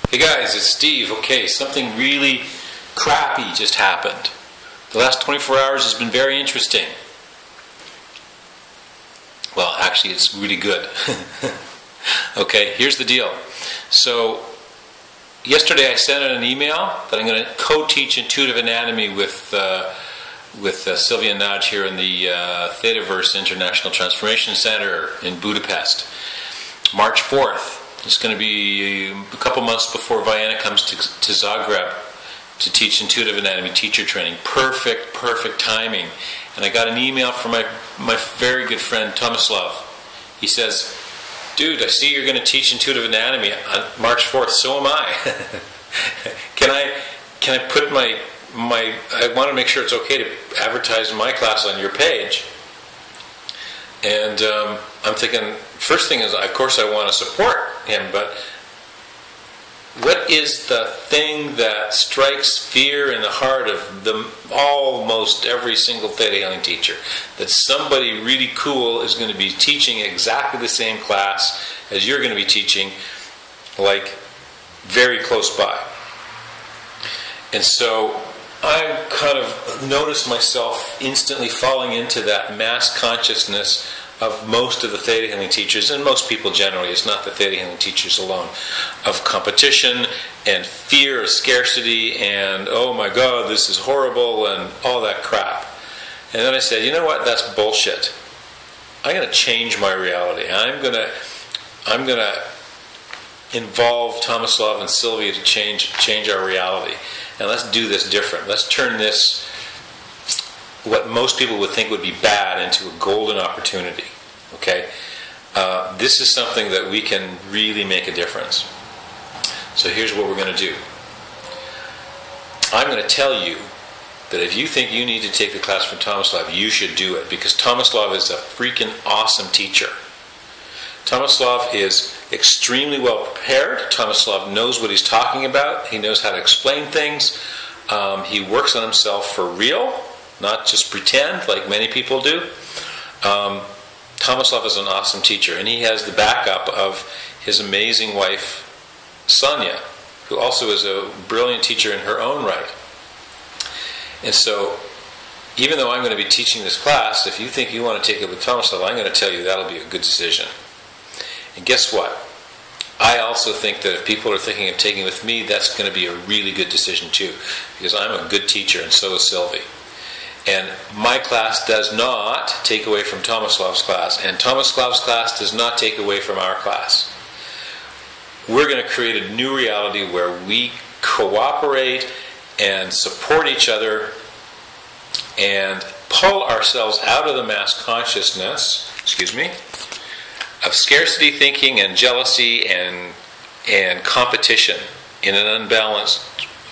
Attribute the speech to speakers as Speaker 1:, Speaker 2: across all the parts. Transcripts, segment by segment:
Speaker 1: Hey guys, it's Steve. Okay, something really crappy just happened. The last 24 hours has been very interesting. Well, actually, it's really good. Okay, here's the deal. So, yesterday I sent out an email that I'm going to co-teach intuitive anatomy with Sylvia and Naj here in the THETAverse International Transformation Center in Budapest. March 4th. It's going to be a couple months before Vienna comes to Zagreb to teach intuitive anatomy teacher training. Perfect timing. And I got an email from my very good friend Tomislav. He says, "Dude, I see you're going to teach intuitive anatomy on March 4th. So am I. Can I put my I want to make sure it's okay to advertise my class on your page." And I'm thinking, first thing is, of course, I want to support him, but what is the thing that strikes fear in the heart of almost every single Theta Healing teacher? That somebody really cool is going to be teaching exactly the same class as you're going to be teaching, like very close by. And so I kind of noticed myself instantly falling into that mass consciousness of most of the Theta Healing teachers, and most people generally, it's not the Theta Healing teachers alone, of competition and fear of scarcity and, oh my God, this is horrible, and all that crap. And then I said, you know what, that's bullshit. I'm going to change my reality. I'm going to involve Tomislav and Sylvia to change our reality. And let's do this different. Let's turn this, what most people would think would be bad, into a golden opportunity. Okay? This is something that we can really make a difference. So here's what we're going to do. I'm going to tell you that if you think you need to take the class from Tomislav, you should do it, because Tomislav is a freaking awesome teacher. Tomislav is extremely well prepared. Tomislav knows what he's talking about. He knows how to explain things. He works on himself for real, not just pretend like many people do. Tomislav is an awesome teacher, and he has the backup of his amazing wife, Sonia, who also is a brilliant teacher in her own right. And so, even though I'm going to be teaching this class, if you think you want to take it with Tomislav, I'm going to tell you that'll be a good decision. And guess what? I also think that if people are thinking of taking it with me, that's going to be a really good decision too, because I'm a good teacher, and so is Sylvie. And my class does not take away from Tomislav's class, and Tomislav's class does not take away from our class. We're going to create a new reality where we cooperate and support each other and pull ourselves out of the mass consciousness, of scarcity thinking and jealousy and competition in an unbalanced,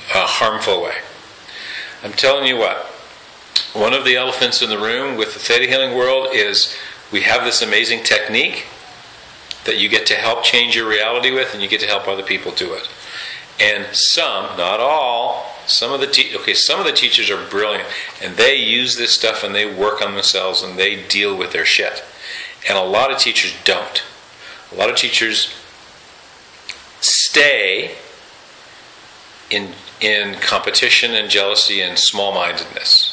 Speaker 1: harmful way. I'm telling you what, one of the elephants in the room with the Theta Healing world is we have this amazing technique that you get to help change your reality with, and you get to help other people do it. And some, not all, some of the teachers are brilliant, and they use this stuff and they work on themselves and they deal with their shit. And a lot of teachers don't. A lot of teachers stay in competition and jealousy and small-mindedness.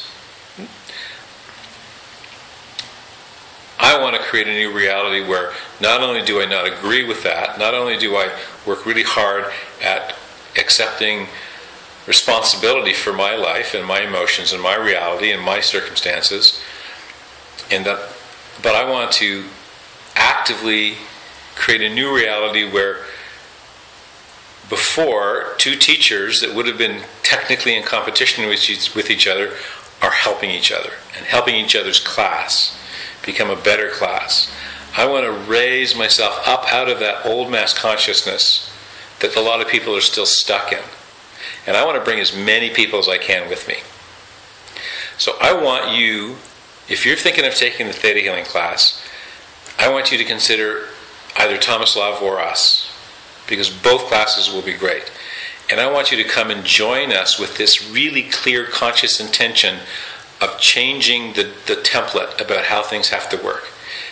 Speaker 1: I want to create a new reality where not only do I not agree with that, not only do I work really hard at accepting responsibility for my life and my emotions and my reality and my circumstances, but I want to actively create a new reality where before, two teachers that would have been technically in competition with each other are helping each other and helping each other's class become a better class. I want to raise myself up out of that old mass consciousness that a lot of people are still stuck in. And I want to bring as many people as I can with me. So I want you, if you're thinking of taking the Theta Healing class, I want you to consider either Tomislav or us, because both classes will be great. And I want you to come and join us with this really clear, conscious intention of changing the template about how things have to work.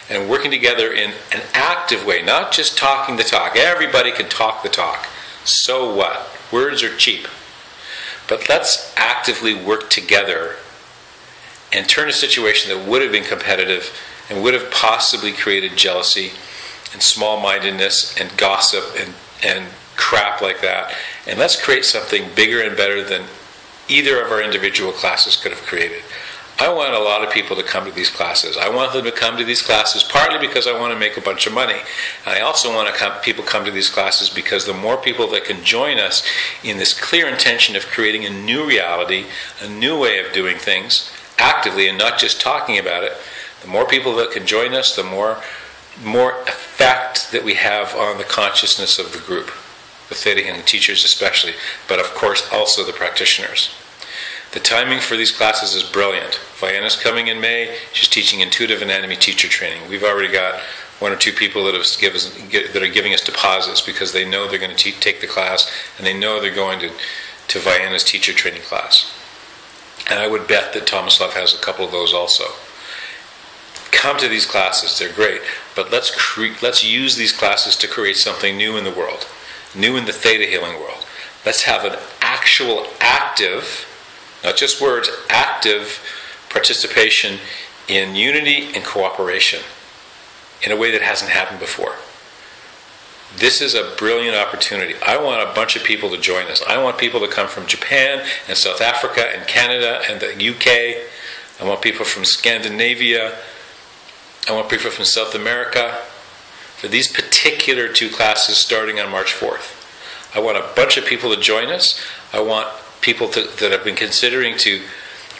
Speaker 1: And working together in an active way, not just talking the talk. Everybody can talk the talk. So what? Words are cheap. But let's actively work together and turn a situation that would have been competitive and would have possibly created jealousy and small-mindedness and gossip and crap like that. And let's create something bigger and better than either of our individual classes could have created. I want a lot of people to come to these classes. I want them to come to these classes partly because I want to make a bunch of money. And I also want people come to these classes because the more people that can join us in this clear intention of creating a new reality, a new way of doing things, actively and not just talking about it, the more people that can join us, the more effect that we have on the consciousness of the group, the Theta Healing teachers especially, but of course also the practitioners. The timing for these classes is brilliant. Vienna's coming in May. She's teaching intuitive anatomy teacher training. We've already got one or two people that are giving us deposits because they know they're going to take the class and they know they're going to Vienna's teacher training class. And I would bet that Tomislav has a couple of those also. Come to these classes. They're great. But let's use these classes to create something new in the world, new in the Theta Healing world. Let's have an actual active, not just words, active participation in unity and cooperation in a way that hasn't happened before. This is a brilliant opportunity. I want a bunch of people to join us. I want people to come from Japan and South Africa and Canada and the UK. I want people from Scandinavia. I want people from South America. For these particular two classes starting on March 4th. I want a bunch of people to join us. I want people that have been considering to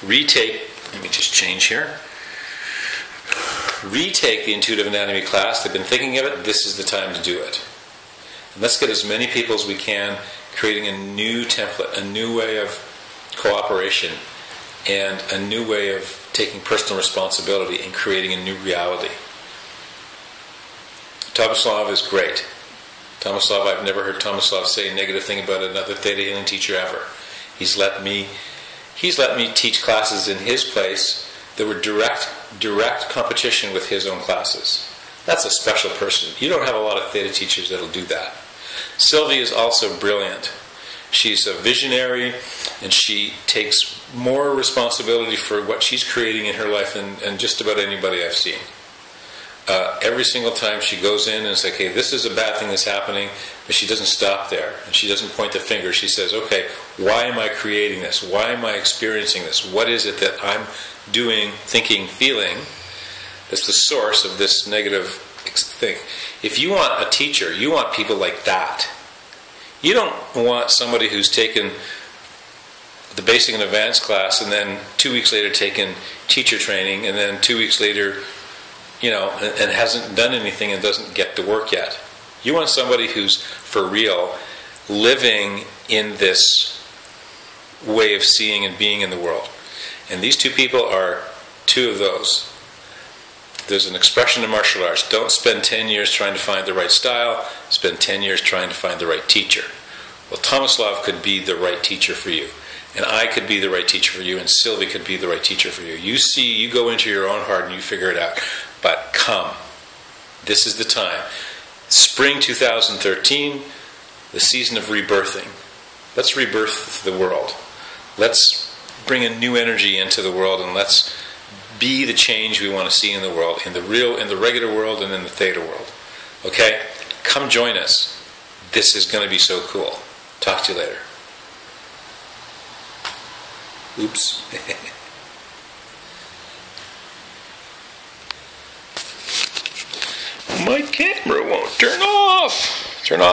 Speaker 1: retake, let me just change here, retake the intuitive anatomy class. They've been thinking of it. This is the time to do it. And let's get as many people as we can creating a new template, a new way of cooperation, and a new way of taking personal responsibility and creating a new reality. Tomislav is great. Tomislav, I've never heard Tomislav say a negative thing about another Theta Healing teacher ever. He's let me teach classes in his place that were direct competition with his own classes. That's a special person. You don't have a lot of Theta teachers that'll do that. Sylvie is also brilliant. She's a visionary, and she takes more responsibility for what she's creating in her life than just about anybody I've seen. Every single time she goes in and says, okay, this is a bad thing that's happening, but she doesn't stop there. And she doesn't point the finger. She says, okay, why am I creating this? Why am I experiencing this? What is it that I'm doing, thinking, feeling that's the source of this negative thing? If you want a teacher, you want people like that. You don't want somebody who's taken the basic and advanced class and then 2 weeks later taken teacher training and then 2 weeks later and hasn't done anything and doesn't get to work yet. You want somebody who's, for real, living in this way of seeing and being in the world. And these two people are two of those. There's an expression in martial arts: don't spend 10 years trying to find the right style, spend 10 years trying to find the right teacher. Well, Tomislav could be the right teacher for you. And I could be the right teacher for you, and Sylvie could be the right teacher for you. You go into your own heart and you figure it out. But come. This is the time. Spring 2013, the season of rebirthing. Let's rebirth the world. Let's bring a new energy into the world, and let's be the change we want to see in the world, in the regular world and in the Theta world. Okay? Come join us. This is going to be so cool. Talk to you later. Oops. My camera won't turn off.